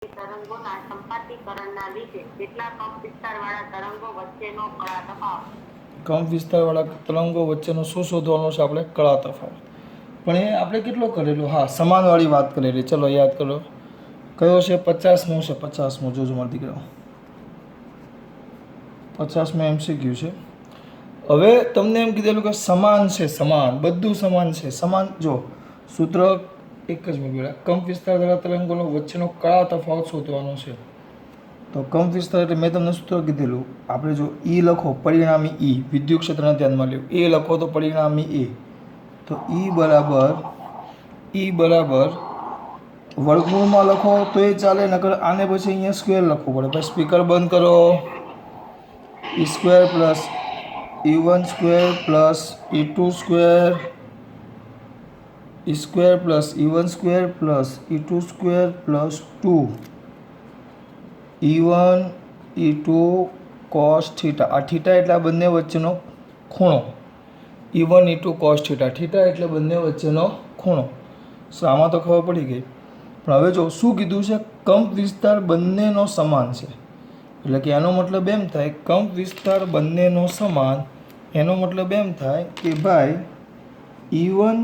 તરંગોના સંપાતીકરણના લીધે કેટલાક કંપ વિસ્તારવાળા તરંગો વચ્ચેનો કળા તફાવત. કંપ વિસ્તારવાળા તરંગો વચ્ચેનો શું શોધવાનો છે આપણે? કળા તફાવત. પણ એ આપણે કેટલો કરેલો? હા, સમાનવાળી વાત કરેલી. ચલો યાદ કરો. કયો છે? 50મો છે. 50મો જોજો મારા દીકરાઓ. 50મો MCQ છે. હવે તમને એમ કીધેલું કે સમાન છે, સમાન, બધું સમાન છે. સમાન જો સૂત્ર એક જ મિનિટ. કંપ વિસ્તાર દ્વારા તરંગોનો વચ્ચેનો કળા તફાવત શોધવાનો છે. તો કંપ વિસ્તાર એટલે મેં તમને સૂત્ર કીધેલું. આપણે જો ઈ લખો, પરિણામી ઈ, વિદ્યુત ક્ષેત્રને ધ્યાનમાં લેવું. એ લખો તો પરિણામી એ. તો ઈ બરાબર વર્ગમૂળમાં લખો તો એ ચાલે, નકર આને પછી અહીંયા સ્ક્વેર લખવું પડે. પછી સ્પીકર બંધ કરો. E square plus E1 square plus E2 square, E square plus E1 square plus E2 square plus 2 E1 E2 cos theta. આ થીટા એટલે આ બંને વચ્ચેનો ખૂણો. E1 E2 cos theta. Theta એટલે બંને વચ્ચેનો ખૂણો. આમાં તો ખબર પડી ગઈ. પણ હવે જો શું કીધું છે? કંપ વિસ્તાર બંનેનો સમાન છે. એટલે કે એનો મતલબ એમ થાય કંપ વિસ્તાર બંનેનો સમાન. એનો મતલબ એમ થાય કે ભાઈ E1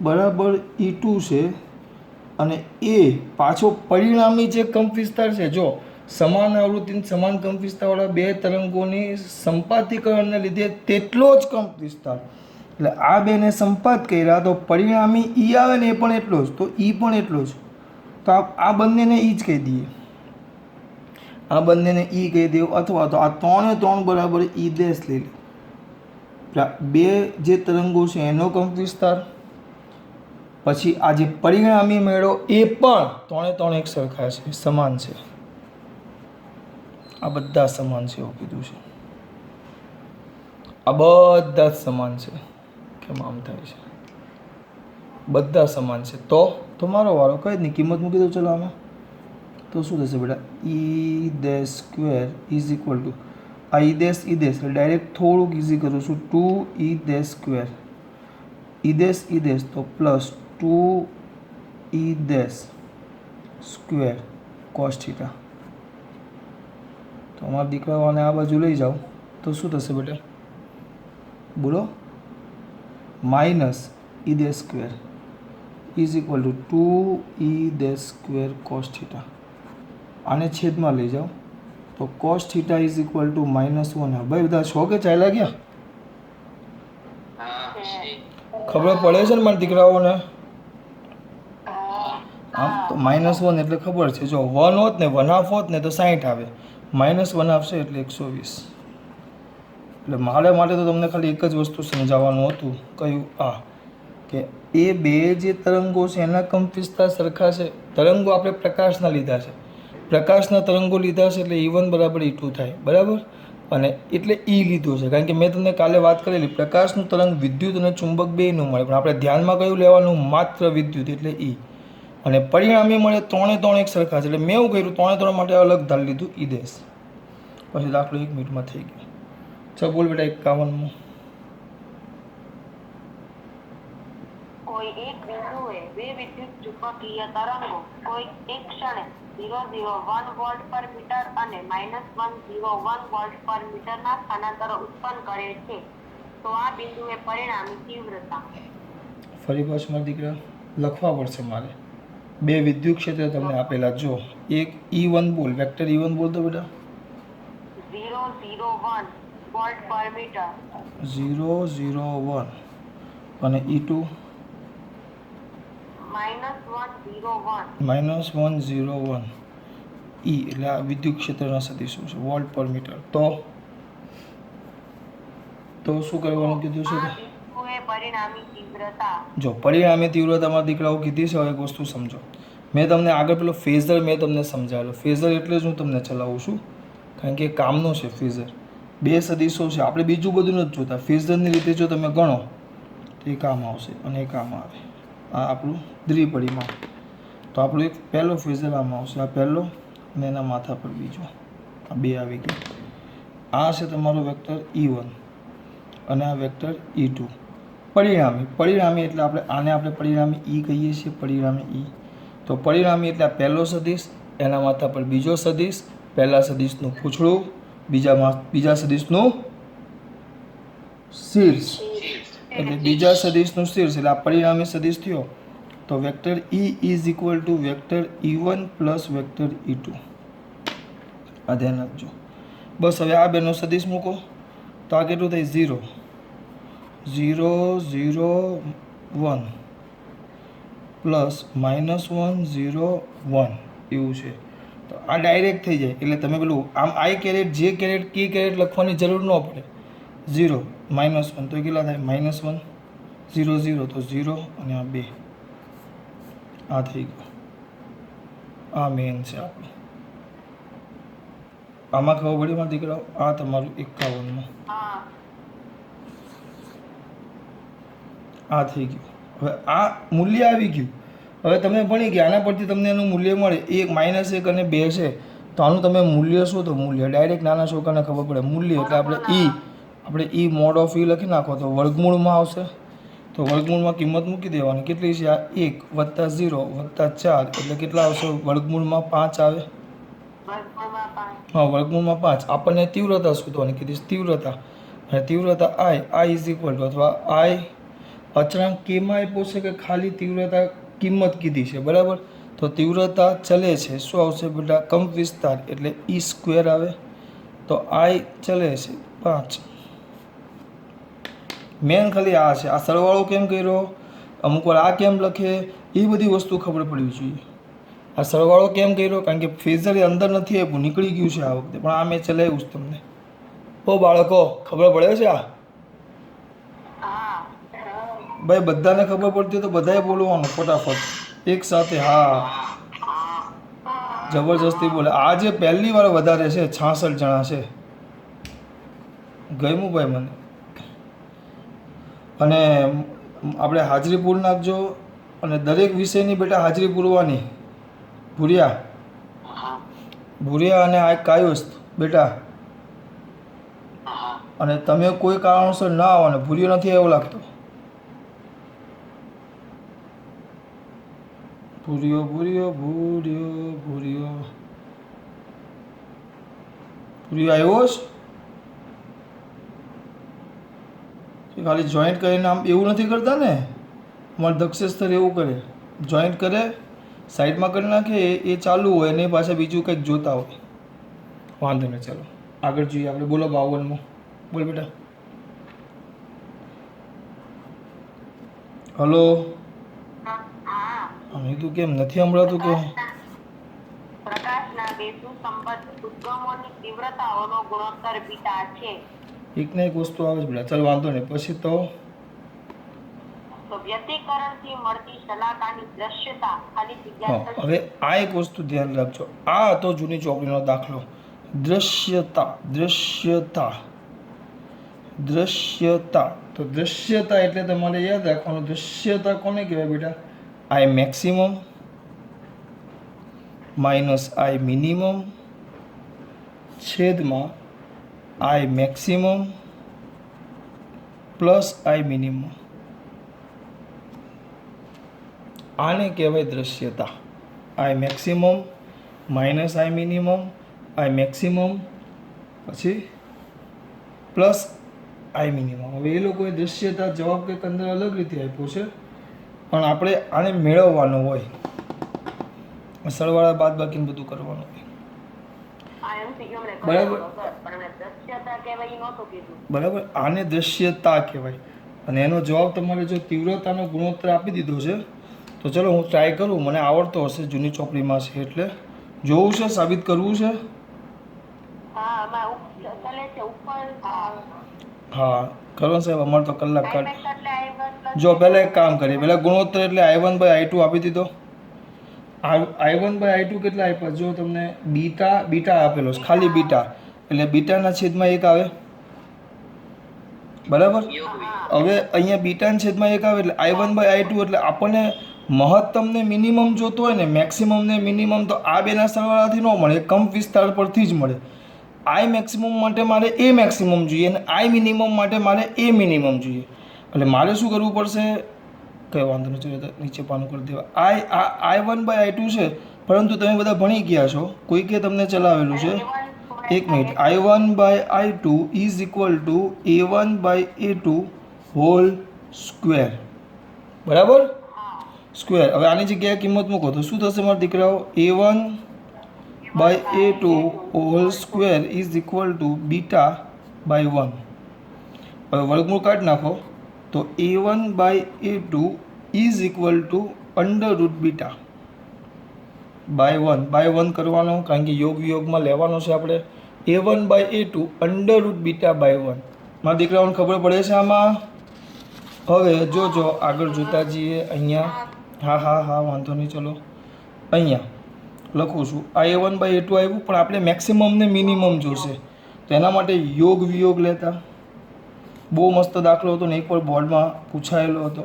બરાબર E2 છે અને એ પાછો પરિણામી જે કંપ વિસ્તાર છે. જો સમાન આવૃત્તિ સમાન કંપ વિસ્તારવાળા બે તરંગોની સંપાતીકરણને લીધે તેટલો જ કંપ વિસ્તાર. એટલે આ બેને સંપાત કર્યા તો પરિણામી ઈ આવે ને એ પણ એટલો જ, તો ઈ પણ એટલો જ. તો આ બંનેને ઈ જ કહી દઈએ. આ બંનેને ઈ કહી દેવું, અથવા તો આ 3 એ 3 બરાબર ઈ ડેશ લઈ લે. બે જે તરંગો છે એનો કંપ વિસ્તાર, પછી આ જે પરિણામી મેળો એ પણ 3 એ 3 એક સરખા છે, સમાન છે. આ બધા સમાન છે એવું કીધું છે. આ બધા જ સમાન છે. કેમ આમ થાય છે? બધા સમાન છે. તો મારો વારો કઈ જ નહીં, કિંમત મૂકી દો. ચલો આમાં તો શું થશે બેટા? E dash square is equal to આ ઈ ડેશ ડાયરેક્ટ થોડુંક ઇઝી કરું છું. 2 E dash square, E dash તો plus 2 E dash square cos theta. તો અમારા દીકરાઓને આ બાજુ લઈ જાઓ તો શું થશે બેટા? બોલો. Minus E dash square is equal two 2 E dash square cos theta. આને છેદમાં લઈ જાઓ તો cos theta is equal two -1. ભાઈ બધા છો કે ચાલ્યા ગયા? ખબર પડે છે ને મારા દીકરાઓને? આમ તો -1 એટલે ખબર છે. જો 1 હોત ને 1/2 હોત ને તો 60 આવે. -1 આવશે એટલે 120. એટલે મારે માટે તો તમને ખાલી એક જ વસ્તુ સમજાવવાનું હતું. કયું? આ કે એ બે જે તરંગો છે એના કંપ વિસ્તાર સરખા છે. તરંગો આપણે પ્રકાશના લીધા છે. પ્રકાશના તરંગો લીધા છે એટલે E1 બરાબર E2 થાય. બરાબર? અને એટલે ઈ લીધું છે કારણ કે મેં તમને કાલે વાત કરેલી, પ્રકાશનું તરંગ વિદ્યુત અને ચુંબક બેયનું મળે, પણ આપણે ધ્યાનમાં કયું લેવાનું? માત્ર વિદ્યુત, એટલે ઈ. અને પરિણામી મળે 3 એ 3 એક સરખા છે. એટલે મેં એવું કર્યું, 3 એ 3 માટે અલગ ધાર લીધું, ઈ દેશ. પછી દાખલો 1 મિનિટમાં થઈ ગયો. ચાલ બોલ બેટા 51મો. કોઈ એક બિંદુએ બે વિદ્યુત ચુંબકીય તરંગો કોઈ એક ક્ષણે 001 વોલ્ટ પર મીટર અને -101 વોલ્ટ પર મીટરના સ્થાનાંતરો ઉત્પન્ન કરે છે, તો આ બિંદુએ પરિણામી તીવ્રતા. ફરી પાછું મારા દીકરા લખવા પડશે મારે. બે વિદ્યુત ક્ષેત્ર તમને આપેલા. જો એક E1 બોલ, વેક્ટર E1 બોલ તો બેટા. 001 વોલ્ટ પર મીટર. 001 અને E2 -101 E એટલે આ વિદ્યુત ક્ષેત્રના સદિશો છે વોલ્ટ પર મીટર. તો શું કરવાનું કીધું છે? પરિણામી તીવ્રતા. જો પરિણામી તીવ્રતામાં દીકરાઓ કીધી છે. હવે એક વસ્તુ સમજો. મેં તમને આગળ પેલો ફેઝર મેં તમને સમજાવેલો. ફેઝર એટલે જ હું તમને ચલાવું છું કારણ કે કામનો છે ફેઝર. બે સદિશો છે, આપણે બીજું બધું નથી જોતા. ફેઝરની રીતે જો તમે ગણો તો એ કામ આવશે અને એ કામ આવે. આ આપણું દ્વિપરિમાણ. તો આપણું એક પહેલો ફેઝર આમાં આવશે, આ પહેલો અને એના માથા પર બીજો. આ બે આવી ગયા. આ છે તમારો વેક્ટર E1 અને આ વેક્ટર E2. પરિણામી એટલે આપણે આને પરિણામી ઈ કહીએ છીએ. પરિણામી ઈ. તો પરિણામી એટલે આ પહેલો સદિશ, એના માથા પર બીજો સદિશ, પહેલા સદિશનું પૂંછડું, બીજા સદિશનું શીર્ષ, એટલે બીજા સદિશનું શીર્ષ એટલે આ પરિણામી સદિશ થયો. તો vector E is equal two vector E1 plus vector E2. આ ધ્યાન રાખજો. બસ હવે આ બેનો સદિશ મૂકો તો આ કેટલું થાય 0 0 0 1 પ્લસ -1 0 1 એવું છે. તો આ ડાયરેક્ટ થઈ જાય એટલે તમે પેલું આમ આઈ કેરેટ જે કેરેટ કી કેરેટ લખવાની જરૂર ન પડે. 0 -1 તો કેટલા થાય -1 0 0 તો 0 અને આ 2 આ થઈ ગયું. આ મેન છે આપણું. આમાં ખબર પડી મારા દીકરાઓ? આ તમારું 51માં આ થઈ ગયું. હવે આ મૂલ્ય આવી ગયું. હવે તમે ભણી ગયા આના પરથી તમને એનું મૂલ્ય મળે. -1 અને 2 છે તો આનું તમે મૂલ્ય શું? તો મૂલ્ય ડાયરેક્ટ નાના છોકરાને ખબર પડે મૂલ્ય એટલે આપણે ઈ મોડ ઓફ ઈ લખી નાખો તો વર્ગમૂળમાં આવશે. તો વર્ગમૂળમાં કિંમત મૂકી દેવાની. કેટલી છે? આ 1 + 0 + 4 એટલે કેટલા આવશે? વર્ગમૂળમાં 5 આવે. હા, વર્ગમૂળમાં 5. આપણને તીવ્રતા શોધવાની કીધી. તીવ્રતા અને તીવ્રતા I ઇઝ ઇક્વલ ટુ અથવા I અચળાંક કેમાં આપ્યો છે કે ખાલી તીવ્રતા કિંમત કીધી છે, બરાબર? તો તીવ્રતા ચલે છે શું આવશે બેટા? કંપ વિસ્તાર એટલે E² આવે. તો I ચલે છે 5. મેન ખાલી આ છે. આ સરવાળો કેમ કર્યો, અમુક વાર આ કેમ લખે, એ બધી વસ્તુ ખબર પડવી જોઈએ. આ સરવાળો કેમ કર્યો? કારણ કે ફેઝર એ અંદર નથી આપ્યું, નીકળી ગયું છે આ વખતે, પણ આ મેં ચલાવ્યું છે તમને. ઓ બાળકો, ખબર પડે છે? આ ભાઈ બધાને ખબર પડતી હોય તો બધાએ બોલવાનું ફટાફટ એક સાથે. હા, જબરજસ્તી બોલે. આજે પહેલી વાર વધારે છે, 66 જણા છે. ગમ્યું ભાઈ મને. અને આપણે હાજરી પૂર નાખજો અને દરેક વિષયની બેટા હાજરી પૂરવાની. ભૂરિયા અને આ કાયુસ્થ બેટા. અને તમે કોઈ કારણોસર ના આવો ને ભૂરિયો નથી એવું લાગતો. ભૂરિયો ભૂરિયો ભૂરિયો ભૂરિયો ભૂરિયો આવ્યો છે? ખાલી જોઈન્ટ કરીને આમ એવું નથી કરતા ને? અમારે દક્ષેશ સર એવું કરે, જોઈન્ટ કરે, સાઈડમાં કરી નાખે, એ ચાલુ હોય અને પાછા બીજું કંઈક જોતા હોય. વાંધો નહીં, ચાલો આગળ જોઈએ આપણે. બોલો 52માં. બોલ બેટા. હલો, અહીં તું કેમ નથી સંભળાતું કે? પ્રકાશના બે સુસંબદ્ધ ઉદ્ગમોની તીવ્રતાઓનો ગુણોત્તર બીટા છે. એક ને એક વસ્તુ આવે છે બેટા. ચાલ વાંધો નહીં. પછી તો વ્યતિકરણથી મળતી શલાકાની દ્રશ્યતા ખાલી હા. જગ્યા. હવે આ એક વસ્તુ ધ્યાન રાખજો. આ હતો જૂની ચોપડીનો દાખલો. દ્રશ્યતા દ્રશ્યતા દ્રશ્યતા. તો દ્રશ્યતા એટલે તમારે યાદ રાખવાનું. દ્રશ્યતા કોને કહેવાય બેટા? I maximum minus I minimum છેદમાં I maximum plus I minimum. આને કહેવાય દ્રશ્યતા. I maximum minus I minimum, I maximum પછી પ્લસ I મિનિમમ. હવે એ લોકોએ દ્રશ્યતા જવાબ કંઈક અંદર અલગ રીતે આપ્યો છે, પણ આપણે આને મેળવવાનું હોય. સરવાળા બાદ બાકીને બધું કરવાનું હોય. બરાબર. આને દ્રશ્યતા કહેવાય. અને એનો જવાબ તમારે જો તીવ્રતાનો ગુણોત્તર આપી દીધો છે તો ચલો હું ટ્રાય કરું. મને આવડતો હશે, જૂની ચોપડીમાં છે એટલે. જોવું છે, સાબિત કરવું છે. હા કરો સાહેબ, અમારે તો કલાક કાઢ. જો પહેલાં એક કામ કરીએ, પહેલાં ગુણોત્તર એટલે I1/I2 આપી દીધો. I1/I2 કેટલા આપ્યા? જો તમને બીટા આપેલો છે, ખાલી બીટા એટલે બીટાના છેદમાં 1 આવે, બરાબર? હવે અહીંયા બીટાના છેદમાં 1 આવે એટલે I1/I2 એટલે આપણને મહત્તમ ને મિનિમમ જોતો હોય ને, મેક્સિમમ ને મિનિમમ, તો આ બેના સરવાળાથી ન મળે, કંપ વિસ્તાર પરથી જ મળે. I મેક્સિમમ માટે મારે એ મેક્સિમમ જોઈએ અને I મિનિમમ માટે મારે એ મિનિમમ જોઈએ. એટલે મારે શું કરવું પડશે? કંઈ વાંધો નથી, નીચે પાનું કરી દેવા. I1/I2 છે પરંતુ તમે બધા ભણી ગયા છો, કોઈકે તમને ચલાવેલું છે. એક minute, I1 by I2 is equal to A1 by A2 whole square, બરાબર? સ્ક્વેર. હવે આની જગ્યાએ કિંમત મૂકો તો શું થશે મારા દીકરાઓ? A1 by A2 whole square is equal to beta by 1. હવે વર્ગમૂળ કાઢી નાખો તો A1 by A2 is equal to under root beta by 1. By 1 કરવાનો, કારણ કે યોગ વિયોગમાં લેવાનો છે આપણે. A1 by A2 under root beta by 1. મારા દીકરાઓને ખબર પડે છે આમાં? હવે જોજો, આગળ જોતા જઈએ. અહીંયા હા વાંધો નહીં, ચલો અહીંયા લખું છું. A1 બાય A2 આવ્યું, પણ આપણે મેક્સિમમ ને મિનિમમ જોશે, તો એના માટે યોગ વિયોગ લેતા. બહુ મસ્ત દાખલો હતો ને, એકવાર બોર્ડમાં પૂછાયેલો હતો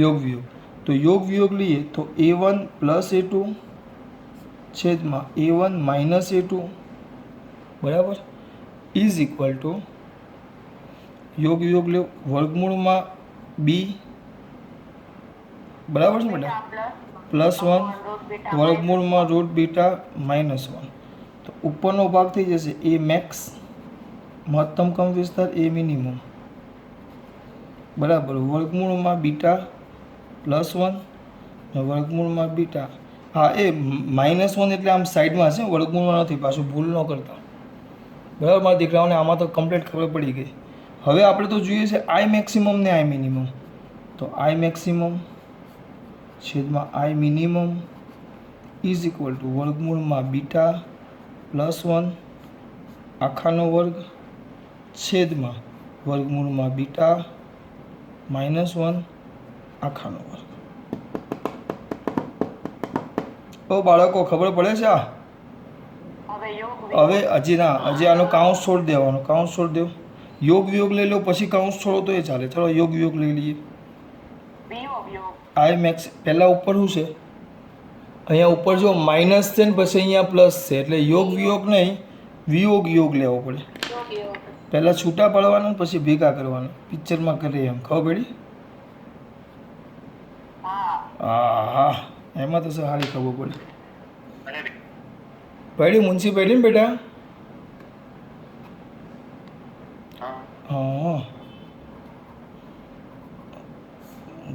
યોગ વિયોગ. તો યોગ વિયોગ લઈએ તો A1 પ્લસ A2 છેદમાં A1 માઇનસ A2, બરાબર, ઇઝ ઇક્વલ ટુ યોગ વિયોગ લે વર્ગમૂળમાં બી, બરાબર છે બેટા, પ્લસ 1 વર્ગમૂળમાં રૂટ બીટા માઇનસ 1. તો ઉપરનો ભાગ થઈ જશે એ મેક્સ, મહત્તમ કમ વિસ્તાર, એ મિનિમમ, બરાબર, વર્ગમૂળમાં બીટા પ્લસ 1 અને વર્ગમૂળમાં બીટા. હા, એ -1 એટલે આમ સાઈડમાં છે, વર્ગમૂળમાં નથી, પાછું ભૂલ ન કરતા, બરાબર મારા દીકરાઓને? આમાં તો કમ્પ્લીટ ખબર પડી ગઈ. હવે આપણે તો જોઈએ છે આઈ મેક્સિમમ ને આઈ મિનિમમ. તો આઈ મેક્સિમમ છેદમાં આઈ મિનિમમ ઇઝ ઇક્વલ ટુ વર્ગમૂળમાં બીટા પ્લસ 1 આખાનો વર્ગ છેદમાં વર્ગમૂળમાં બીટા -1 આખાનો વર્ગ. ઓ બાળકો, ખબર પડે છે આ? હવે હજી આનો કાઉન્સ છોડી દેવાનો, કાઉન્સ છોડી દેવો. યોગ વિયોગ લઈ લો, પછી કાઉન્સ છોડો તો એ ચાલે. ચલો યોગ વિયોગ લઈ લઈએ. આઈ મેક્સ પહેલાં ઉપર શું છે? અહીંયા ઉપર જો માઇનસ છે ને પછી અહીંયા પ્લસ છે, એટલે યોગ વિયોગ નહીં, વિયોગ યોગ લેવો પડે. પહેલાં છૂટા પાડવાના પછી ભેગા કરવાના. પિક્ચરમાં કરીએ એમ, ખબર પડી? હા, એમાં તો સારી ખબર પડી. પડી મુનસી પડી ને બેટા? હા,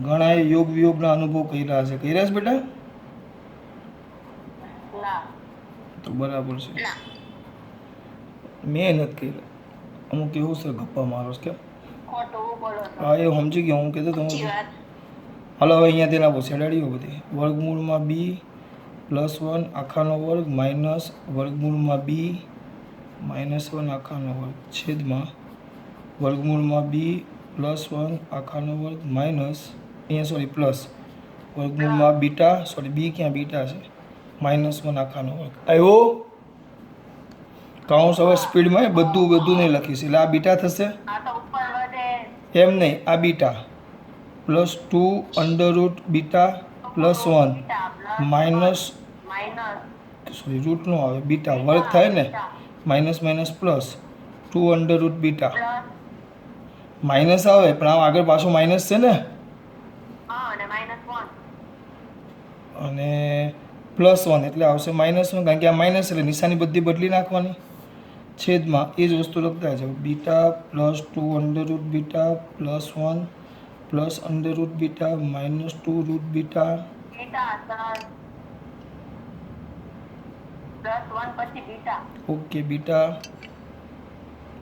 ઘણા યોગ વિયોગના અનુભવ કર્યા છે. કર્યા છે બેટા? તો બરાબર છે. મેં નથી કર્યા. અમુક એવું છે ગપ્પા મારો છે કેમ? હા, એ સમજી ગયો. હું કહેતો તમે હાલો હવે અહીંયા તેના પર છેડાડીઓ બધી. વર્ગમૂળમાં બી પ્લસ 1 આખાનો વર્ગ માઇનસ વર્ગમૂળમાં બી -1 આખાનો વર્ગ છેદમાં વર્ગમૂળમાં બી પ્લસ 1 આખાનો વર્ગ માઇનસ, અહીંયા સોરી પ્લસ વર્ગમૂળમાં બીટા, સોરી બી ક્યાં બીટા છે, -1 આખાનો વર્ગ. આવ્યો કાઉન્સ? હવે સ્પીડમાં બધું નહીં લખીશ, એટલે આ બીટા થશે એમ નહીં, આ beta plus 2 under root beta plus 1 minus, sorry root નો આવે, બીટા વર્ગ થાય ને, minus minus plus 2 under root beta, minus આવે પણ આમ આગળ પાછું માઇનસ છે ને, અને પ્લસ 1 એટલે આવશે -1, કારણ કે આ માઇનસ એટલે નિશાની બધી બદલી નાખવાની. છેદમાં એ જ વસ્તુ લખતા છે, beta plus 2 under root beta plus 1 plus under root beta minus 2 root beta. Okay, beta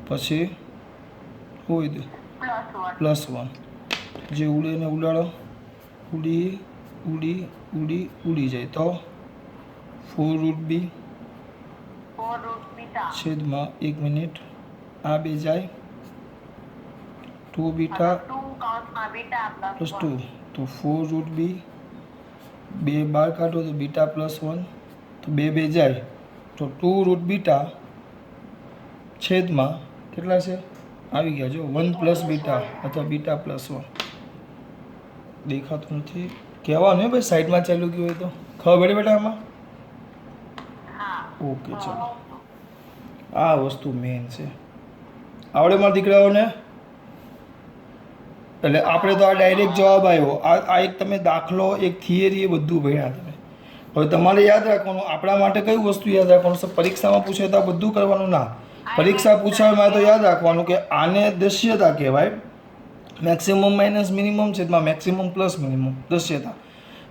પછી હોય દે પ્લસ 1, જે ઉડે ને ઉડાડો, ઉડી જાય તો 4 રૂટ બી છેદમાં 1 મિનિટ આ બે જાય 2 બીટા પ્લસ 2, તો 4 રૂટ બી, 2 બહાર કાઢો તો બીટા પ્લસ 1, તો 2 જાય તો 2 રૂટ બીટા છેદમાં કેટલા છે આવી ગયા જો 1 પ્લસ બીટા અથવા બીટા પ્લસ 1. દેખાતું નથી, કહેવાનું હે ભાઈ, સાઈડમાં ચાલ્યું ગયું હોય તો ખબર પડે બેટા આમાં. ઓકે, ચલો આ વસ્તુ મેઇન છે, આવડે મારા દીકરાઓને? એટલે આપણે તો આ ડાયરેક્ટ જવાબ આવ્યો. આ એક તમે દાખલો, એક થિયરી, એ બધું ભણ્યા તમે. હવે તમારે યાદ રાખવાનું, આપણા માટે કઈ વસ્તુ યાદ રાખવાનું છે? પરીક્ષામાં પૂછે તો આ બધું કરવાનું ના, પરીક્ષા પૂછવામાં તો યાદ રાખવાનું કે આને દૃશ્યતા કહેવાય, મેક્સિમમ માઇનસ મિનિમમ છે એમાં મેક્સિમમ પ્લસ મિનિમમ દૃશ્યતા.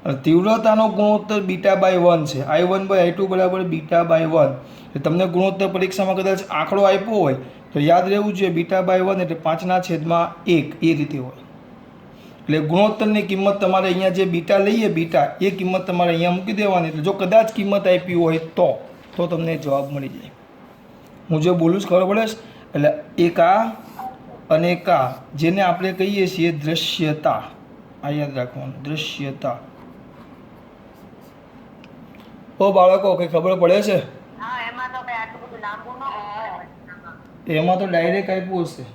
અને તીવ્રતાનો ગુણોત્તર બીટા બાય 1 છે, I1 બાય I2 બરાબર બીટા બાય 1. તમને ગુણોત્તર પરીક્ષામાં કદાચ આંકડો આપ્યો હોય તો યાદ રહેવું જોઈએ બીટા બાય 1 એટલે 5/1 એ રીતે હોય. એટલે ગુણોત્તરની કિંમત તમારે અહીંયા જે બીટા લઈએ બીટા એ કિંમત તમારે અહીંયા મૂકી દેવાની. એટલે જો કદાચ કિંમત આપી હોય તો તમને જવાબ મળી જાય. હું જે બોલું છું ખબર પડે છે? એટલે એક આ અને એક આ, જેને આપણે કહીએ છીએ દૃશ્યતા, આ યાદ રાખવાનું, દૃશ્યતા. ઓ બાળકો કંઈ ખબર પડે છે? હા, એમાં તો કઈ આટલું બધું લાંબુ ન હોય. એમાં તો ડાયરેક્ટ આપ્યું હશે.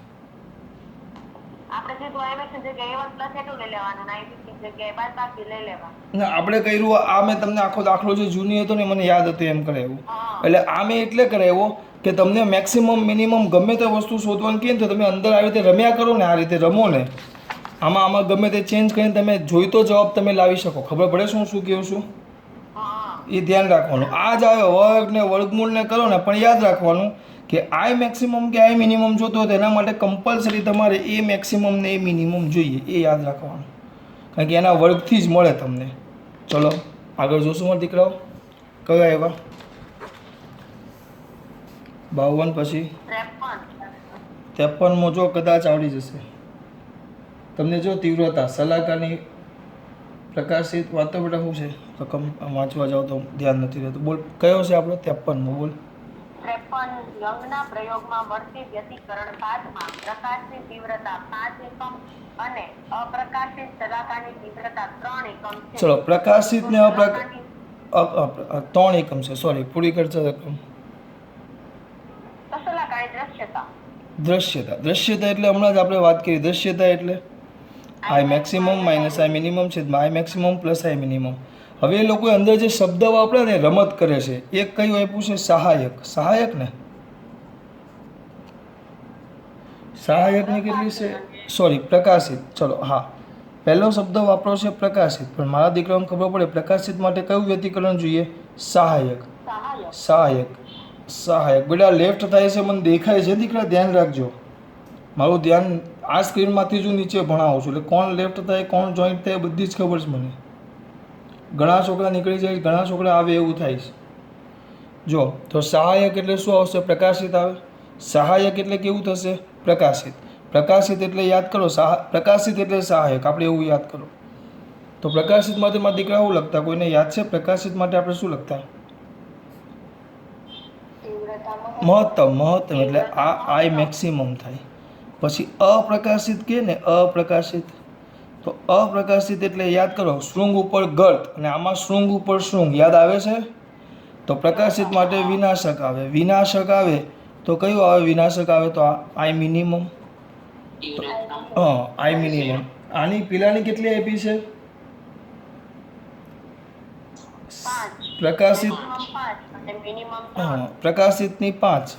આપણે સીધું આઈમેક્સ જગ્યાએ A1 પ્લસ A2 લઈ લેવાનું, I2 જગ્યાએ બાદબાકી લઈ લેવાનું. ના, આપણે કર્યું આ મેં તમને આખો દાખલો જે જૂની હતો ને મને યાદ હતું એમ કરાવ્યું. એટલે આ મેં એટલે કરાવ્યો કે તમને મેક્સિમમ મિનિમમ ગમે તે વસ્તુ શોધવાનું કહે ને તો તમે અંદર આવી રીતે રમ્યા કરો ને, આ રીતે રમો ને, આમાં ગમે તે ચેન્જ કરીને તમે જોઈતો જવાબ તમે લાવી શકો. ખબર પડે શું કહું છું? એ ધ્યાન રાખવાનું. આ જ આવે વર્ગ ને વર્ગમૂળ ને કરો ને, પણ યાદ રાખવાનું કે આઈ મેક્સિમમ કે આઈ મિનિમમ જોતો હોય તો એના માટે કમ્પલસરી તમારે એ મેક્સિમમ ને એ મિનિમમ જોઈએ, એ યાદ રાખવાનું, કારણ કે એના વર્ગથી જ મળે તમને. ચલો આગળ જોશું મારા દીકરાઓ. કયા આવ્યા? 52 પછી 53 જો કદાચ આવડી જશે તમને. જો તીવ્રતા સલાહકારની પ્રકાશિત વાતો બેટા શું છે? રકમ વાંચવા જાઓ તો ધ્યાન નથી રહેતું. બોલ કયો છે આપણો? 53મો બોલ. 53 યંગના પ્રયોગમાં મળતી વ્યતિકરણ બાદમાં પ્રકાશની તીવ્રતા 5 એકમ અને અપ્રકાશિત શલાકાની તીવ્રતા 3 એકમ છે. ચલો પ્રકાશિત ને 3 એકમ છે. સોરી પૂરી કરજો રકમ. શલાકાની દૃશ્યતા. દૃશ્યતા એટલે હમણાં જ આપણે વાત કરી. દૃશ્યતા એટલે આઈ મેક્સિમમ માઇનસ આઈ મિનિમમ છે, આઈ મેક્સિમમ પ્લસ આઈ મિનિમમ. હવે એ લોકો અંદર જે શબ્દ વાપરે ને રમત કરે છે, એક કયું આપ્યું છે? સહાયક. સહાયક ને સહાયકની કેટલી છે? સોરી પ્રકાશિત. ચલો હા, પહેલો શબ્દ વાપરો છે પ્રકાશિત, પણ મારા દીકરાઓને ખબર પડે પ્રકાશિત માટે કયું વ્યતિકરણ જોઈએ? સહાયક. સહાયક બેટા લેફ્ટ થાય છે મને દેખાય છે દીકરા, ધ્યાન રાખજો. મારું ધ્યાન આ સ્ક્રીનમાંથી જ નીચે ભણાવું છું, એટલે કોણ લેફ્ટ થાય કોણ જોઈન્ટ થાય બધી જ ખબર છે મને. ઘણા છોકરા નીકળી જાય, ઘણા છોકરા આવે એવું થાય છે. જો તો સહાયક એટલે શું આવશે? પ્રકાશિત આવે. સહાયક એટલે કેવું થશે? પ્રકાશિત. પ્રકાશિત એટલે યાદ કરો, પ્રકાશિત એટલે સહાયક, આપણે એવું યાદ કરો. તો પ્રકાશિત માટે મારા દીકરા એવું લખતા, કોઈને યાદ છે પ્રકાશિત માટે આપણે શું લખતા? મહત્તમ. એટલે આ આઈ મેક્સિમમ થાય. પછી અપ્રકાશિત કે ને, અપ્રકાશિત. તો અપ્રકાશિત એટલે યાદ કરો શૃંગ ઉપર ગર્ત, અને આમાં શૃંગ ઉપર શૃંગ, યાદ આવે છે? તો પ્રકાશિત માટે વિનાશક આવે. વિનાશક આવે તો કયું આવે? વિનાશક આવે તો આઈ મિનિમમ. આઈ મિનિમમ. આની પેલાની કેટલી આપી છે? પ્રકાશિત પ્રકાશિતની 5.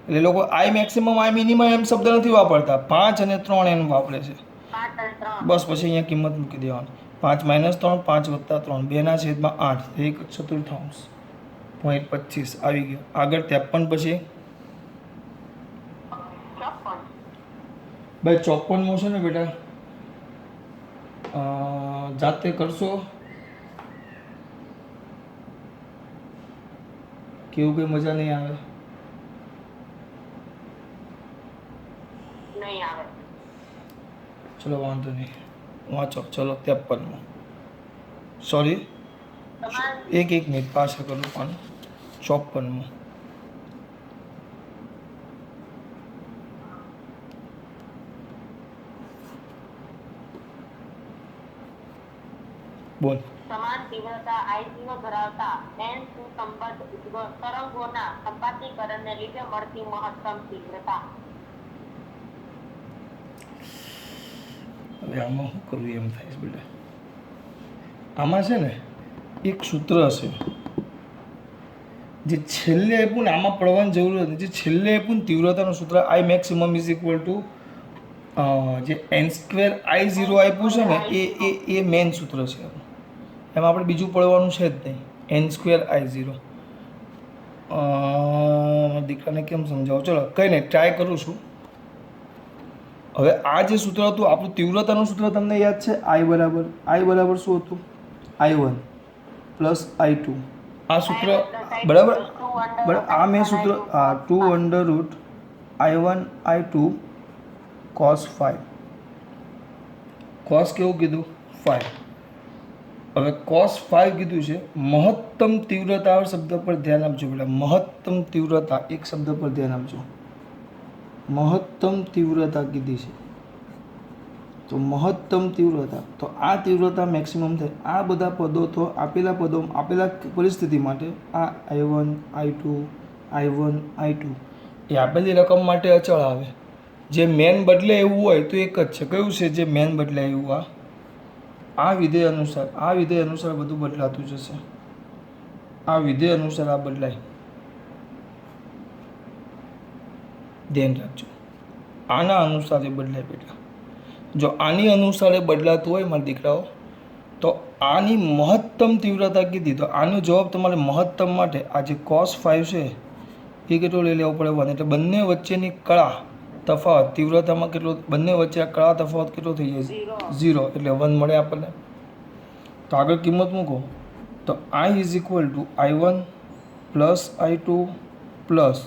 એટલે લોકો આઈ મેક્સિમમ આઈ મિનિમમ એમ શબ્દ નથી વાપરતા, 5 અને 3 એમ વાપરે છે. બસ પછી અહીંયા કિંમત મૂકી દેવાની. 5 - 3 5 + 3 2/8 1/4 0.25 આવી ગયો. આગળ 53 પછી ભાઈ 54મો છે ને બેટા, જાતે કરશો કેવું કઈ મજા નહીં આવે? ચલો વાંધો નહીં, વાંચો. ચલો 53મો. સોરી એક મિનિટ પાછા કરું પણ 54મો. બોલ. સમાન તીવ્રતા I0 ધરાવતા n સુસંબદ્ધ તરંગોના સંપાતીકરણને લીધે મળતી મહત્તમ તીવ્રતા. હવે આમાં શું કરવું એમ થાય છે બેટા? આમાં છે ને એક સૂત્ર છે જે છેલ્લે આપ્યું ને, આમાં પડવાની જરૂર નથી. જે છેલ્લે આપ્યું ને તીવ્રતાનું સૂત્ર આઈ મેક્સિમમ ઇઝ ઇક્વલ ટુ જે n² I0 આપ્યું છે ને એ મેઇન સૂત્ર છે. એમાં આપણે બીજું પડવાનું છે જ નહીં. N square i zero. દીકરાને કેમ સમજાવો? ચલો કંઈ નહીં, ટ્રાય કરું છું. હવે આ જે સૂત્ર હતું આપણું તીવ્રતાનું સૂત્ર તમને યાદ છે? આઈ બરાબર શું હતું? I1 plus I2. આ સૂત્ર બરાબર આ મેં સૂત્ર two under root I1 I2 cos 5. cos કેવું કીધું? 5. હવે cos 5 કીધું છે. મહત્તમ તીવ્રતા શબ્દ પર ધ્યાન આપજો બેટા. મહત્તમ તીવ્રતા એક શબ્દ પર ધ્યાન આપજો. મહત્તમ તીવ્રતા કીધી છે. તો મહત્તમ તીવ્રતા, તો આ તીવ્રતા મેક્સિમમ થાય. આ બધા પદો તો આપેલા પદો આપેલા પરિસ્થિતિ માટે આ I1 I2 I1 I2 એ આપેલી રકમ માટે અચળ આવે. જે મેન બદલે એવું હોય તો એક જ છે. કયું છે જે મેન બદલાય એવું? આ વિધેય અનુસાર બધું બદલાતું જશે. આ વિધેય અનુસાર આ બદલાય. ધ્યાન રાખજો, આના અનુસાર એ બદલાય બેટા. જો આની અનુસાર બદલાતું હોય મારા દીકરાઓ, તો આની મહત્તમ તીવ્રતા કીધી, તો આનો જવાબ તમારે મહત્તમ માટે આ જે cos 5 છે એ કેટલો લઈ લેવો પડે? 1. એટલે બંને વચ્ચેની કળા તફાવત તીવ્રતામાં કેટલો, બંને વચ્ચે આ કળા તફાવત કેટલો થઈ જાય? 0. એટલે 1 મળે આપણને. તો આગળ કિંમત મૂકો તો I is equal two I1 plus I2 plus,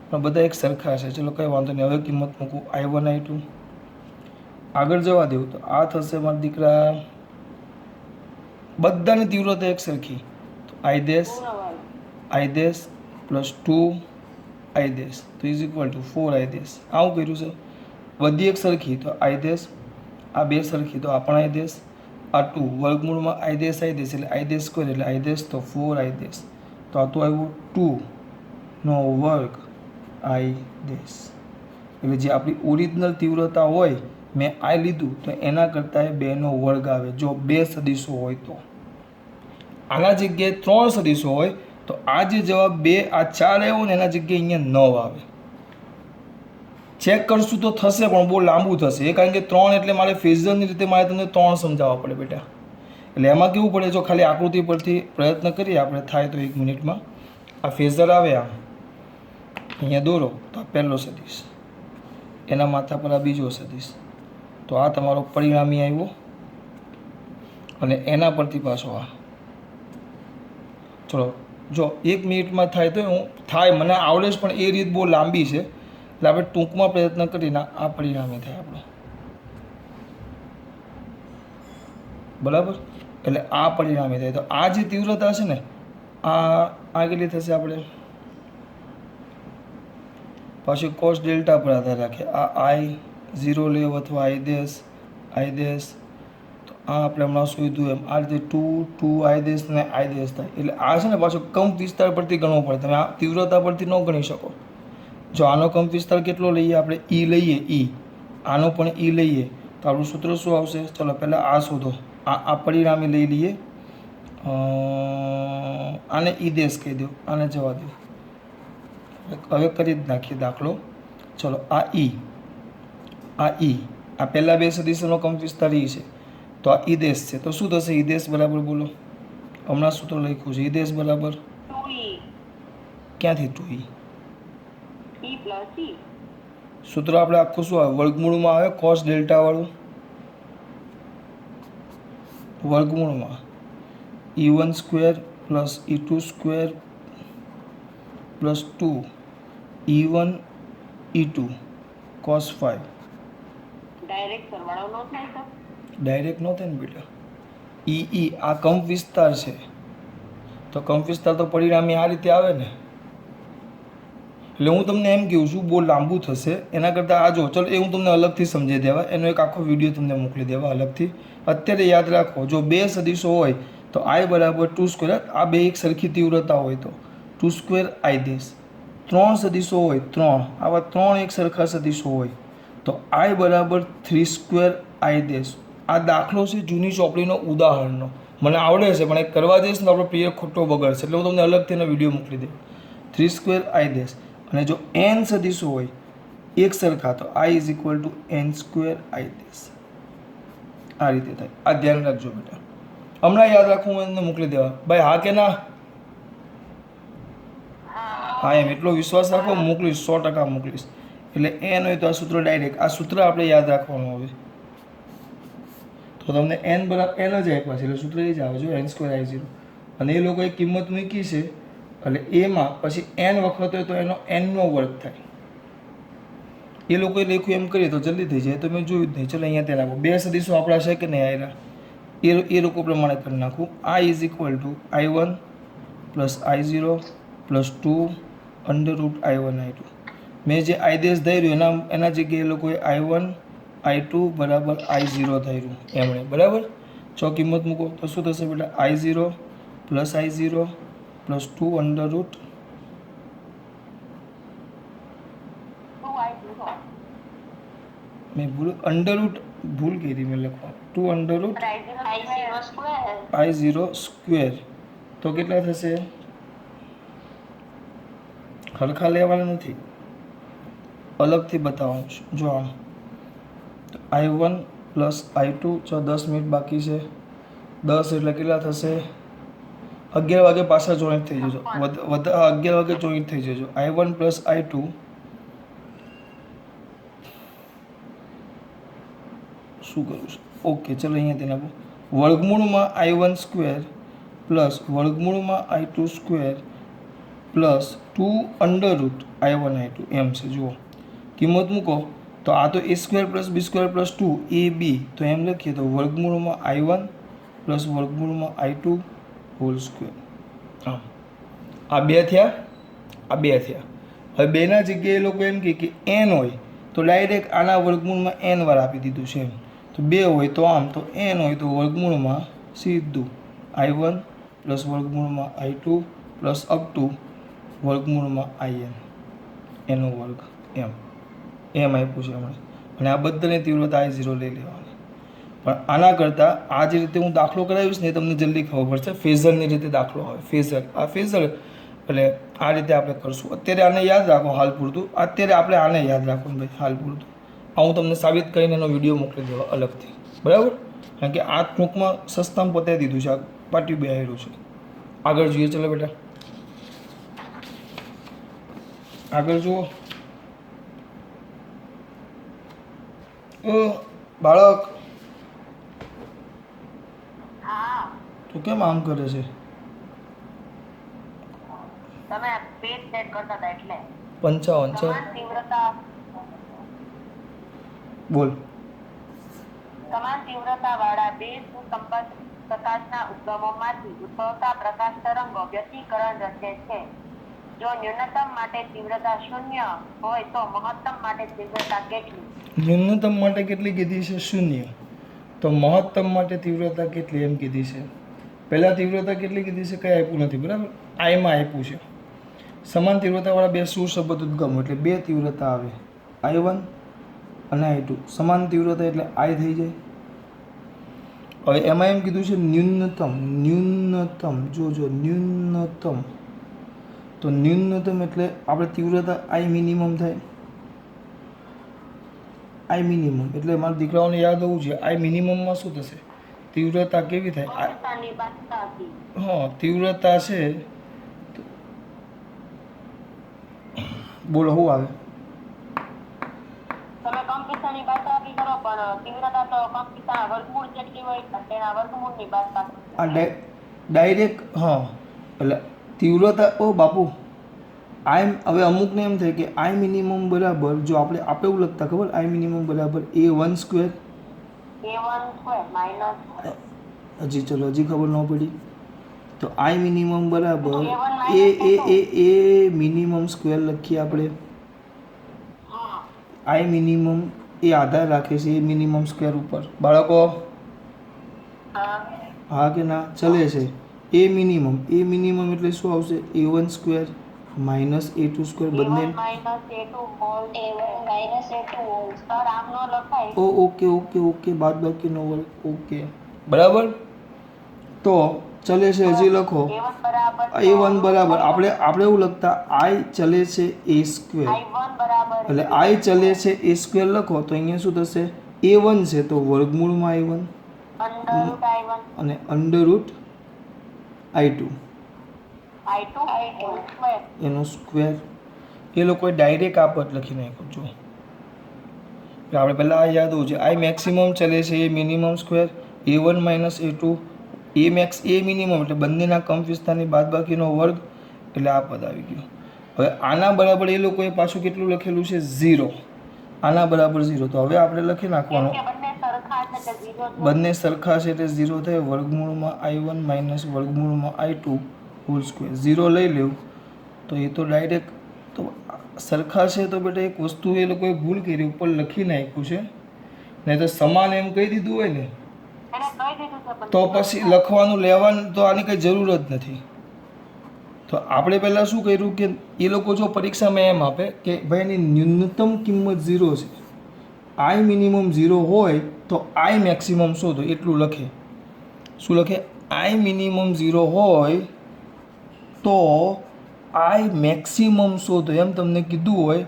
પણ બધા એક સરખા છે. ચલો કંઈ વાંધો નહીં. હવે કિંમત મૂકું I1 I2. આગળ જવા દેવું તો આ થશે મારા દીકરા, બધાની તીવ્રતા એક સરખી. તો I dash plus 2 I dash તો is equal to 4 I dash. આવું કર્યું છે. બધી એક સરખી તો I ડેશ, આ બે સરખી તો આ પણ I ડેશ, આ 2 વર્ગમૂળમાં I ડેશ એટલે I ડેશ સ્ક્વેર એટલે I ડેશ તો 4 I ડેશ. તો આ તો આવ્યું 2 નો વર્ગ I ડેશ. એટલે જે આપણી ઓરિજિનલ તીવ્રતા હોય મેં I લીધું તો એના કરતાં 2 નો વર્ગ આવે. જો 2 સદીશો હોય તો આના જગ્યાએ 3 સદીશો હોય તો આ જે જવાબ 2 આ 4 આવ્યો ને એના જગ્યાએ અહીંયા 9 આવે. ચેક કરશું તો થશે પણ બહુ લાંબુ થશે. એ કારણ કે 3 એટલે મારે ફેઝરની રીતે મારે તમને 3 સમજાવવા પડે બેટા. એટલે એમાં કેવું પડે, જો ખાલી આકૃતિ પરથી પ્રયત્ન કરીએ આપણે, થાય તો 1 મિનિટમાં. આ ફેઝર આવે આમ અહીંયા દોરો તો આ પહેલો સદીશ, એના માથા પર આ બીજો સદીશ, તો આ તમારો પરિણામી આવ્યો. અને એના પરથી પાછો આ. ચલો જો 1 મિનિટમાં થાય તો હું થાય મને આવડે છે, પણ એ રીત બહુ લાંબી છે એટલે આપણે ટૂંકમાં પ્રયત્ન કરીને આ પરિણામી થાય આપણો. બરાબર, એટલે આ પરિણામી થાય. તો આ જે તીવ્રતા છે ને આ કેટલી થશે? આપણે પાછી કોસ ડેલ્ટા પર આધાર રાખે. આ I0 લેવ અથવા I ડેશ તો આ આપણે હમણાં શોધ્યું એમ આ રીતે 2 I ડેશ ને I ડેશ થાય. એટલે આ છે ને પાછો કંપ વિસ્તાર પરથી ગણવો પડે. તમે આ તીવ્રતા પરથી ન ગણી શકો. જો આનો કંપ વિસ્તાર કેટલો લઈએ આપણે? E લઈએ, આનો પણ E લઈએ તો આપણું સૂત્ર શું આવશે? ચલો પહેલાં આ શોધો. આ પરિણામી લઈ લઈએ. આને E ડેશ કહી દો, આને જવા દો. હવે કરી જ નાખીએ દાખલો. ચલો આ E આ પહેલાં 2 સદીશોનો કંપ વિસ્તાર E છે, તો આ E ડેશ છે. તો શું થશે? E ડેશ બરાબર બોલો, હમણાં સૂત્ર લખ્યું છે. E ડેશ બરાબર 2E. ક્યાંથી 2E? E plus E. સૂત્ર આપણે આખું શું આવે? વર્ગમૂળમાં આવે કોસ ડેલ્ટા વાળું. વર્ગમૂળમાં E1 square plus E2 square plus 2 E1 E2 cos 5. Direct સરવાળો ન થાય તો? ડાયરેક્ટ ન થાય ને બેટા. આ કંપ વિસ્તાર છે, તો કંપ વિસ્તાર તો પરિણામી આ રીતે આવે ને. એટલે હું તમને એમ કહું છું બહુ લાંબુ થશે એના કરતાં આ જો. ચલો એ હું તમને અલગથી સમજાવી દેવા, એનો એક આખો વિડીયો તમને મોકલી દેવા અલગથી. અત્યારે યાદ રાખો, જો 2 સદીશો હોય તો I બરાબર 2 સ્ક્વેર, આ બે એક સરખી તીવ્રતા હોય તો 2 સ્ક્વેર I ડેશ. 3 સદીશો હોય, 3 આવા 3 એક સરખા સદીશો હોય તો I બરાબર 3 સ્ક્વેર I ડેશ. આ દાખલો છે જૂની ચોપડીનો, ઉદાહરણનો. મને આવડે છે પણ એક કરવા જઈશ ને આપણો પ્રિય ખોટો બગડશે, એટલે હું તમને અલગથી એનો વિડીયો મોકલી દઉં. 3 સ્ક્વેર I ડેશ. અને જો n સદીશો હોય એક સરખા તો I is equal to n square I dash. આ રીતે થાય. આ ધ્યાન રાખજો બેટા. હમણાં યાદ રાખવું એને મોકલી દેવા ભાઈ, હા કે ના? હા એમ એટલો વિશ્વાસ રાખો, મોકલીશ 100% મોકલીશ. એટલે એન હોય તો આ સૂત્ર ડાયરેક્ટ, આ સૂત્ર આપણે યાદ રાખવાનું હવે. તો તમને એન બરાબર એન જ આપ્યા છે એટલે સૂત્ર એ જ આવે જો n²i0, અને એ લોકોએ કિંમત મૂકી છે એટલે એમાં પછી n વખત હોય તો એનો n નો વર્ગ થાય. એ લોકોએ લખ્યું એમ કરીએ તો જલ્દી થઈ જાય, તો મેં જોયું જ નહીં. ચલો અહીંયા ત્યાં નાખો, બે સદીશો આપણા છે કે નહીં આયરા, એ લોકો પ્રમાણે કરી નાખું. i is equal two i1 plus i0 plus 2 √i1 i2. મેં જે આદેશ ધાર્યું એના જગ્યાએ એ લોકોએ i1 i2 બરાબર i0 ધાર્યું એમણે, બરાબર. જો કિંમત મૂકો તો શું થશે બેટા? i0 પ્લસ i0 પ્લસ 2 √ મેં ભૂલ કરી મેં લખવા 2 √ i0². તો કેટલા થશે? હરખા લેવાના નથી, અલગથી બતાવવાનું છે. જો આમ i1 પ્લસ i2, જો 10 મિનિટ બાકી છે, 10 એટલે કેટલા થશે? 11 વાગે પાછા જોઈન્ટ થઈ જજો, 11 વાગે જોઈન્ટ થઈ જજો. i1 પ્લસ i2 શું કરું છું? ઓકે, ચલો અહીંયા તેને આપો. વર્ગમૂળમાં i1² પ્લસ વર્ગમૂળમાં i2² પ્લસ 2 √ i1 i2 એમ છે. જુઓ કિંમત મૂકો તો આ તો a² plus b² plus 2 ab, તો એમ લખીએ તો વર્ગમૂળમાં i1 પ્લસ વર્ગમૂળમાં i2 હોલ સ્ક્વેર. હા, આ બે થયા, આ બે થયા. હવે બેના જગ્યાએ એ લોકો એમ કહે કે n હોય તો ડાયરેક્ટ આના વર્ગમૂળમાં n વાર આપી દીધું છે. તો 2 હોય તો આમ, તો n હોય તો વર્ગમૂળમાં સીધું i1 પ્લસ વર્ગમૂળમાં i2 પ્લસ અપ ટુ વર્ગમૂળમાં in એનો વર્ગ એમ આપ્યું છે હમણાં. અને આ બધાની તીવ્રતા i0 લઈ લેવાની. પણ આના કરતાં આ જે રીતે હું દાખલો કરાવીશ ને એ તમને જલ્દી ખબર પડશે. ફેઝરની રીતે દાખલો હોય, ફેઝર. આ ફેઝર એટલે આ રીતે આપણે કરશું. અત્યારે આને યાદ રાખો હાલ પૂરતું, અત્યારે આપણે આને યાદ રાખવાનું ભાઈ હાલ પૂરતું. આ હું તમને સાબિત કરીને એનો વિડીયો મોકલી દેવા અલગથી, બરાબર. કારણ કે આ ટૂંકમાં સસ્તામાં પતાવી દીધું છે, આ પાટી બેહાડ્યું છે. આગળ જોઈએ, ચલો બેટા આગળ જુઓ. બાળક તું કેમ આમ કરે છે? તમે પેજ સેટ કરતા હતા એટલે 55 છે. સમાન તીવ્રતા બોલ. સમાન તીવ્રતા વાળા બે સુસંબદ્ધ પ્રકાશના ઉપગમોમાંથી ઉદ્ભવતા પ્રકાશ તરંગો વ્યતિકરણ રચે છે. જો ન્યૂનતમ માટે તીવ્રતા 0 હોય તો મહત્તમ માટે તીવ્રતા કેટલી? ન્યૂનતમ માટે કેટલી કીધી છે? 0. તો મહત્તમ માટે તીવ્રતા કેટલી એમ કીધી છે? પહેલાં તીવ્રતા કેટલી કીધી છે? કંઈ આપ્યું નથી, બરાબર. આઈમાં આપ્યું છે. સમાન તીવ્રતાવાળા બે સુસંબદ્ધ ઉદ્ગમો એટલે બે તીવ્રતા આવે, i1 અને i2. સમાન તીવ્રતા એટલે i થઈ જાય. હવે એમાં એમ કીધું છે ન્યૂનતમ. જો ન્યૂનતમ, તો ન્યૂનતમ એટલે આપણે તીવ્રતા i મિનિમમ થાય. i મિનિમમ એટલે મારા દીકરાઓને યાદ હોવું જોઈએ, i મિનિમમમાં શું થશે? તીવ્રતા કેવી થાય? હા, તીવ્રતા છે. બોલો શું આવે? તમે કંપિતાની બાદબાકી કરો પણ તીવ્રતા તો કંપિતાના વર્ગમૂળ જેટલી હોય તેના વર્ગમૂળની બાદબાકી. આ ડાયરેક્ટ હા, એટલે તીવ્રતા ઓ બાપુ આઈ હવે અમુકને એમ થાય કે આઈ મિનિમમ બરાબર, જો આપણે એવું લખતા ખબર, આઈ મિનિમમ બરાબર a1² હજી ચલો હજી ખબર ન પડી. તો આઈ મિનિમમ બરાબર એ મિનિમમ સ્ક્વેર લખીએ આપણે. આઈ મિનિમમ એ આધાર રાખે છે એ મિનિમમ સ્ક્વેર ઉપર. બાળકો હા કે ના? ચલે છે એ મિનિમમ એટલે શું આવશે? a1² માઇનસ a2² બંને. ઓકે બાદબાકીનો વર્ગ. ઓકે બરાબર. તો ચલે છે હજી લખો a1 બરાબર આપણે એવું લખતા i ચલે છે a², એટલે i ચલે છે a² લખો તો અહીંયા શું થશે? a1 છે તો વર્ગમૂળમાં i1 અંડર રૂટ I1 અને under route I2 I2 whole square. એનો સ્ક્વેર. એ લોકોએ ડાયરેક્ટ આ પદ લખી નાખ્યું જો એટલે આપણે પહેલાં આ યાદ હોવું છે આઈ મેક્સિમમ ચલે છે એ minimum square A1 minus A2 એ મેક્સ એ મિનિમમ એટલે બંનેના કંપ વિસ્તારની બાદબાકીનો વર્ગ એટલે આ પદ આવી ગયું. હવે આના બરાબર એ લોકોએ પાછું કેટલું લખેલું છે 0 આના બરાબર 0 તો હવે આપણે લખી નાખવાનું કેમ કે બંને સરખા છે એટલે 0 જ. બંને સરખા છે એટલે 0 થાય વર્ગમૂળમાં I1 માઇનસ વર્ગમૂળમાં I2 હોલ સ્ક્વેર 0 લઈ લેવું તો એ તો ડાયરેક્ટ તો સરખા છે તો બેટા એક વસ્તુ એ લોકોએ ભૂલ કરી ઉપર લખી નાખ્યું છે નહીં તો સમાન એમ કહી દીધું હોય ને એને કહી દીધું છે પણ તો પછી લખવાનું લેવાનું તો આની કંઈ જરૂર જ નથી. તો આપણે પહેલાં શું કર્યું કે એ લોકો જો પરીક્ષામાં એમ આપે કે ભાઈ એની ન્યૂનતમ કિંમત 0 છે આઈ મિનિમમ 0 હોય તો આઈ મેક્સિમમ શોધો એટલું લખે. શું લખે? આઈ મિનિમમ 0 હોય તો આઈ મેક્સિમમ શોધો એમ તમને કીધું હોય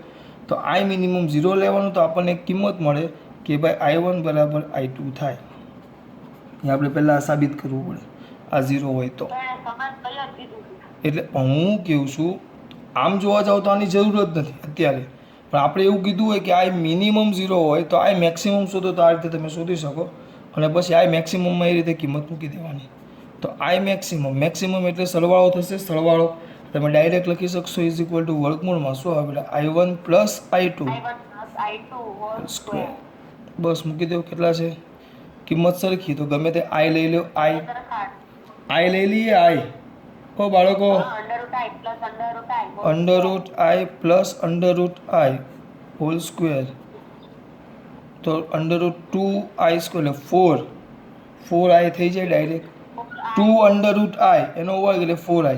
તો આઈ મિનિમમ 0 લેવાનું તો આપણને એક કિંમત મળે કે ભાઈ I1 બરાબર I2 થાય. એ આપણે પહેલાં સાબિત કરવું પડે આ 0 હોય તો. એને સમાન કઈ જ દીધું છે. એટલે હું કહું છું આમ જોવા જાવ તો આની જરૂર જ નથી અત્યારે પણ આપણે એવું કીધું હોય કે આઈ મિનિમમ 0 હોય તો આઈ મેક્સિમમ શોધો તો આ રીતે તમે શોધી શકો અને પછી આઈ મેક્સિમમમાં એ રીતે કિંમત મૂકી દેવાની. તો આઈ મેક્સિમમ એટલે સરવાળો થશે સરવાળો તમે ડાયરેક્ટ લખી શકશો ઇઝ ઇક્વલ ટુ વર્ગમૂળમાં શું આવે I1 plus I2 I1 plus I2 whole square. Square. બસ મૂકી દેવો કેટલા છે કિંમત સરખી તો ગમે તે આઈ લઈ લો આઈ લઈ લઈએ આઈ ઓ બાળકો under root I plus under root I whole under root I plus under root I whole square તો અંડર રૂટ 2i સ્ક્વેર એટલે 4i થઈ જાય ડાયરેક્ટ 2 અંડર રૂટ આઈ એનો વર્ગ એટલે 4i.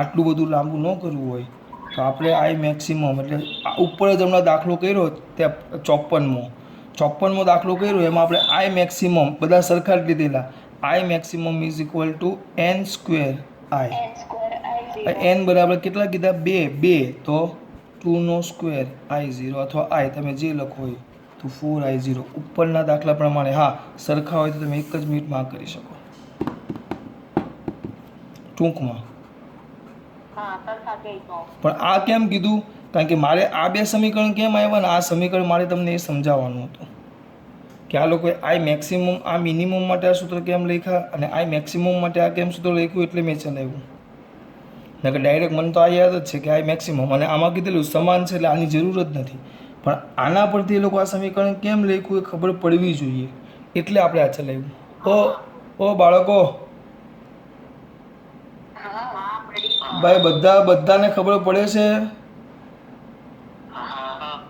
આટલું બધું લાંબુ ન કરવું હોય તો આપણે આઈ મેક્સિમમ એટલે ઉપર જ હમણાં દાખલો કર્યો ત્યાં 54મો દાખલો કર્યો એમાં આપણે આઈ મેક્સિમમ બધા સરખા જ લીધેલા I maximum is equal to n square I. n square I0 n બરાબર કેટલા કીધા 2 તો 2 સ્ક્વેર I0 અથવા i તમે જે લખો એ તો 4i0 ઉપરના દાખલા પ્રમાણે. હા સરખા હોય તો તમે એક જ મિનિટમાં આ કરી શકો ટૂંકમાં. હા સરખા કઈ તો પણ આ કેમ કીધું કારણ કે મારે આ બે સમીકરણ કેમ આવ્યા ને આ સમીકરણ મારે તમને એ સમજાવવાનું હતું કે આ લોકોએ આઈ મેક્સિમમ આ મિનિમમ માટે આ સૂત્ર કેમ લખ્યા અને આઈ મેક્સિમમ માટે આ કેમ સૂત્ર લખ્યું એટલે મેં ચલાવ્યું. નહીં કે ડાયરેક્ટ મને તો આ યાદ જ છે કે આઈ મેક્સિમમ અને આમાં કીધેલું સમાન છે એટલે આની જરૂર જ નથી પણ આના પરથી એ લોકો આ સમીકરણ કેમ લખ્યું એ ખબર પડવી જોઈએ એટલે આપણે આ ચલાવ્યું. ઓ બાળકો ભાઈ બધાને ખબર પડે છે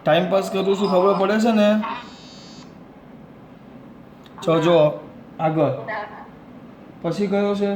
ટાઈમ પાસ કરું છું ખબર પડે છે ને જો આગળ પછી કયો છે